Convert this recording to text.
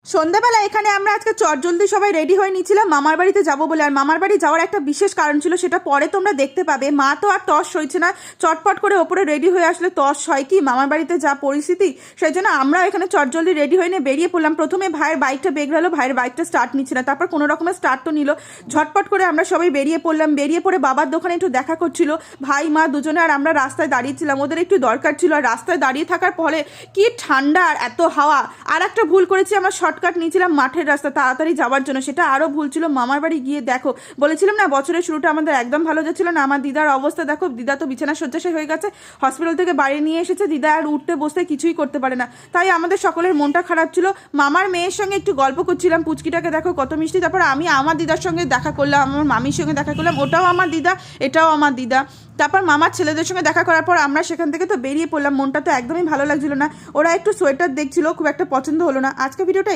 সন্ধ্যাবেলা এখানে আমরা আজকে চটজলদি সবাই রেডি হয়ে নিয়েছিলাম মামার বাড়িতে যাবো বলে। আর মামার বাড়ি যাওয়ার একটা বিশেষ কারণ ছিল, সেটা পরে তোমরা দেখতে পাবে। মা তো আর তস সইছে না, চটপট করে ওপরে রেডি হয়ে আসলে তস হয় কি, মামার বাড়িতে যা পরিস্থিতি। সেই জন্য আমরা এখানে চটজলদি রেডি হয়ে নিয়ে বেরিয়ে পড়লাম। প্রথমে ভাইয়ের বাইকটা বেগড়ালো, ভাইয়ের বাইকটা স্টার্ট নিচ্ছে না, তারপর কোনো রকমের স্টার্ট তো নিল। ঝটপট করে আমরা সবাই বেরিয়ে পড়লাম। বেরিয়ে পড়ে বাবার দোকানে একটু দেখা করছিল ভাই মা দুজনে, আর আমরা রাস্তায় দাঁড়িয়েছিলাম, ওদের একটু দরকার ছিল। আর রাস্তায় দাঁড়িয়ে থাকার ফলে কি ঠান্ডা আর এত হাওয়া। আর একটা ভুল করেছি, আমরা শর্টকাট নিয়েছিলাম মাঠের রাস্তা তাড়াতাড়ি যাওয়ার জন্য, সেটা আরও ভুল ছিল। মামার বাড়ি গিয়ে দেখো, বলেছিলাম না বছরের শুরুটা আমাদের একদম ভালো যাচ্ছিল না। আমার দিদার অবস্থা দেখো, দিদা তো বিছানা শয্যাশায়ী হয়ে গেছে, হসপিটাল থেকে বাড়ি নিয়ে এসেছে। দিদা আর উঠতে বসতে কিছুই করতে পারে না, তাই আমাদের সকলের মনটা খারাপ ছিল। মামার মেয়ের সঙ্গে একটু গল্প করছিলাম, পুচকিটাকে দেখো কত মিষ্টি। তারপর আমি আমার দিদার সঙ্গে দেখা করলাম, আমার মামির সঙ্গে দেখা করলাম, ওটাও আমার দিদা এটাও আমার দিদা। তারপর মামার ছেলেদের সঙ্গে দেখা করার পর আমরা সেখান থেকে তো বেরিয়ে পড়লাম। মনটা তো একদমই ভালো লাগছিল না। ওরা একটু সোয়েটার দেখছিল, খুব একটা পছন্দ হলো না। আজকে ভিডিওটা